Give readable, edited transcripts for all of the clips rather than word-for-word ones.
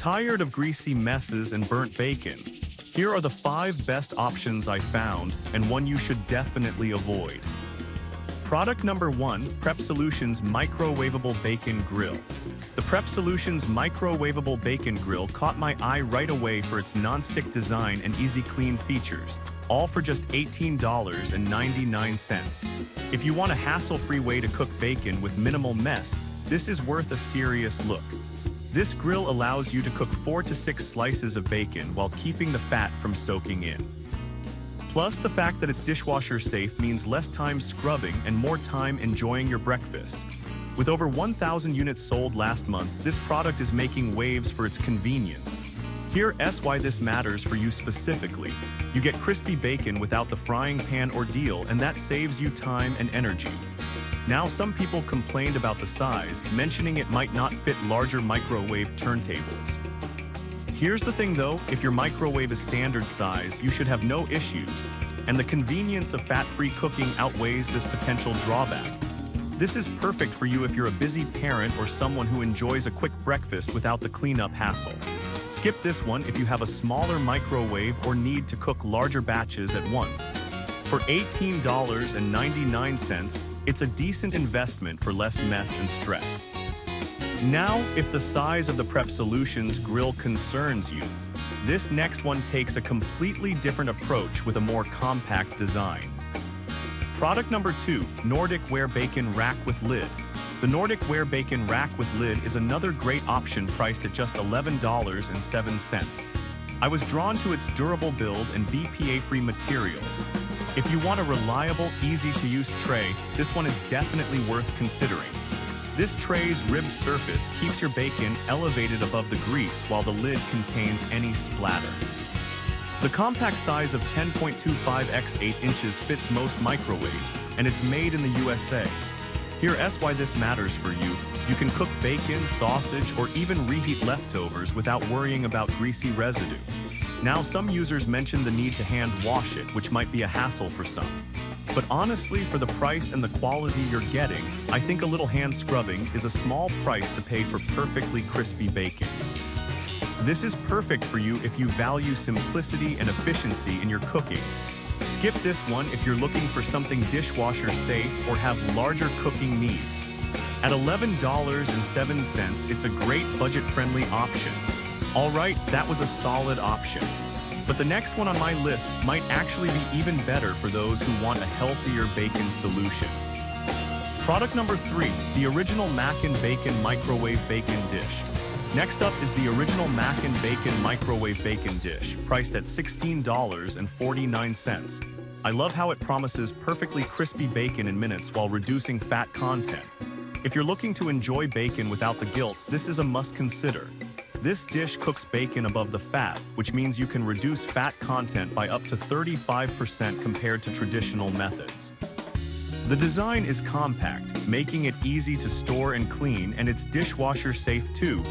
Tired of greasy messes and burnt bacon? Here are the 5 best options I found and one you should definitely avoid. Product number 1, PrepSolutions Microwavable Bacon Grill. The PrepSolutions Microwavable Bacon Grill caught my eye right away for its non-stick design and easy clean features, all for just $18.99. If you want a hassle-free way to cook bacon with minimal mess, this is worth a serious look. This grill allows you to cook 4 to 6 slices of bacon while keeping the fat from soaking in. Plus, the fact that it's dishwasher safe means less time scrubbing and more time enjoying your breakfast. With over 1,000 units sold last month, this product is making waves for its convenience. Here's why this matters for you specifically. You get crispy bacon without the frying pan ordeal, and that saves you time and energy. Now, some people complained about the size, mentioning it might not fit larger microwave turntables. Here's the thing though, if your microwave is standard size, you should have no issues, and the convenience of fat-free cooking outweighs this potential drawback. This is perfect for you if you're a busy parent or someone who enjoys a quick breakfast without the cleanup hassle. Skip this one if you have a smaller microwave or need to cook larger batches at once. For $18.99, it's a decent investment for less mess and stress. Now, if the size of the PrepSolutions grill concerns you, this next one takes a completely different approach with a more compact design. Product number 2, Nordic Ware Bacon Rack with Lid. The Nordic Ware Bacon Rack with Lid is another great option priced at just $11.07. I was drawn to its durable build and BPA-free materials. If you want a reliable, easy-to-use tray, this one is definitely worth considering. This tray's ribbed surface keeps your bacon elevated above the grease while the lid contains any splatter. The compact size of 10.25 x 8 inches fits most microwaves, and it's made in the USA. Here's why this matters for you. You can cook bacon, sausage, or even reheat leftovers without worrying about greasy residue. Now, some users mention the need to hand wash it, which might be a hassle for some. But honestly, for the price and the quality you're getting, I think a little hand scrubbing is a small price to pay for perfectly crispy bacon. This is perfect for you if you value simplicity and efficiency in your cooking. Skip this one if you're looking for something dishwasher safe or have larger cooking needs. At $11.07, it's a great budget-friendly option. Alright, that was a solid option. But the next one on my list might actually be even better for those who want a healthier bacon solution. Product number 3, the original Makin Bacon Microwave Bacon Dish. Next up is the original Makin Bacon Microwave Bacon Dish, priced at $16.49. I love how it promises perfectly crispy bacon in minutes while reducing fat content. If you're looking to enjoy bacon without the guilt, this is a must-consider. This dish cooks bacon above the fat, which means you can reduce fat content by up to 35% compared to traditional methods. The design is compact, making it easy to store and clean, and it's dishwasher safe too.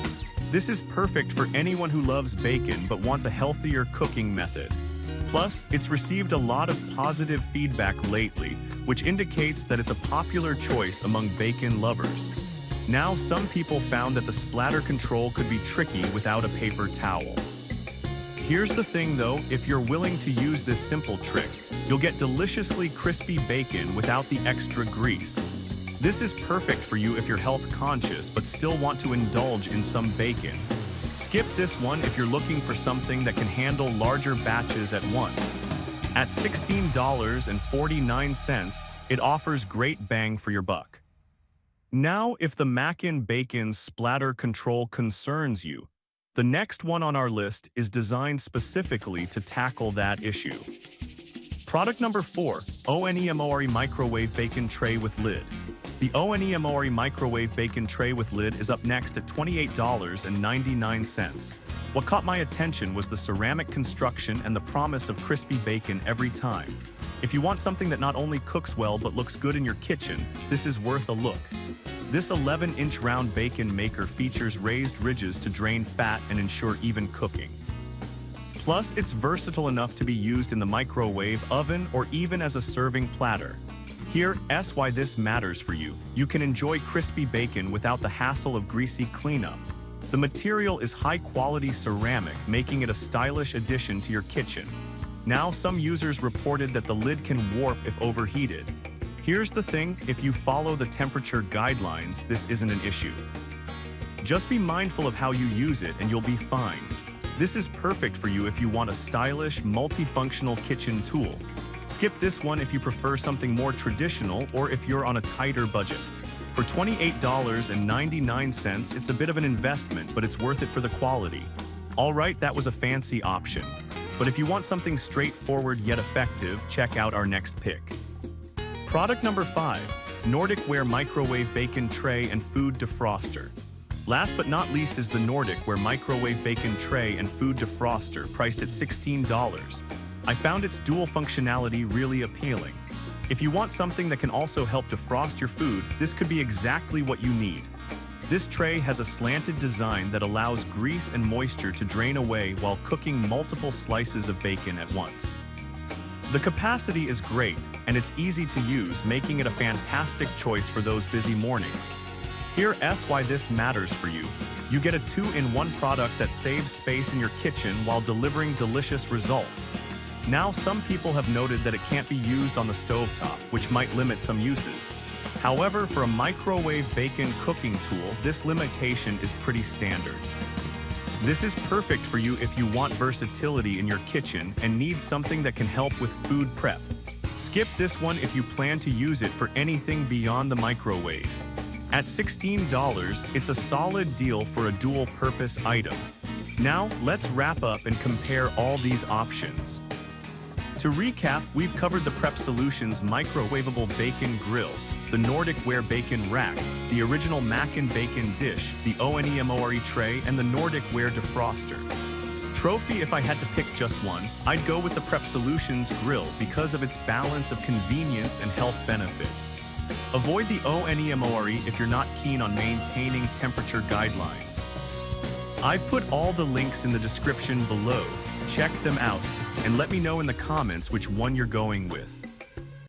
This is perfect for anyone who loves bacon but wants a healthier cooking method. Plus, it's received a lot of positive feedback lately, which indicates that it's a popular choice among bacon lovers. Now, some people found that the splatter control could be tricky without a paper towel. Here's the thing though, if you're willing to use this simple trick, you'll get deliciously crispy bacon without the extra grease. This is perfect for you if you're health conscious but still want to indulge in some bacon. Skip this one if you're looking for something that can handle larger batches at once. At $16.49, it offers great bang for your buck. Now, if the Makin Bacon splatter control concerns you, the next one on our list is designed specifically to tackle that issue. Product number 4, ONEMORE Microwave Bacon Tray with Lid. The ONEMORE Microwave Bacon Tray with Lid is up next at $28.99. What caught my attention was the ceramic construction and the promise of crispy bacon every time. If you want something that not only cooks well but looks good in your kitchen, this is worth a look. This 11-inch round bacon maker features raised ridges to drain fat and ensure even cooking. Plus, it's versatile enough to be used in the microwave, oven, or even as a serving platter. Here's why this matters for you. You can enjoy crispy bacon without the hassle of greasy cleanup. The material is high-quality ceramic, making it a stylish addition to your kitchen. Now, some users reported that the lid can warp if overheated. Here's the thing, if you follow the temperature guidelines, this isn't an issue. Just be mindful of how you use it and you'll be fine. This is perfect for you if you want a stylish, multifunctional kitchen tool. Skip this one if you prefer something more traditional or if you're on a tighter budget. For $28.99, it's a bit of an investment, but it's worth it for the quality. Alright, that was a fancy option. But if you want something straightforward yet effective, check out our next pick. Product number 5, Nordic Ware Microwave Bacon Tray and Food Defroster. Last but not least is the Nordic Ware Microwave Bacon Tray and Food Defroster, priced at $16. I found its dual functionality really appealing. If you want something that can also help defrost your food, this could be exactly what you need. This tray has a slanted design that allows grease and moisture to drain away while cooking multiple slices of bacon at once. The capacity is great, and it's easy to use, making it a fantastic choice for those busy mornings. Here's why this matters for you. You get a 2-in-1 product that saves space in your kitchen while delivering delicious results. Now, some people have noted that it can't be used on the stovetop, which might limit some uses. However, for a microwave bacon cooking tool, this limitation is pretty standard. This is perfect for you if you want versatility in your kitchen and need something that can help with food prep. Skip this one if you plan to use it for anything beyond the microwave. At $16, it's a solid deal for a dual-purpose item. Now, let's wrap up and compare all these options. To recap, we've covered the PrepSolutions microwavable bacon grill, the Nordic Ware bacon rack, the original Makin Bacon dish, the ONEMORE tray, and the Nordic Ware defroster. Trophy, if I had to pick just one, I'd go with the PrepSolutions grill because of its balance of convenience and health benefits. Avoid the ONEMORE if you're not keen on maintaining temperature guidelines. I've put all the links in the description below. Check them out and let me know in the comments which one you're going with.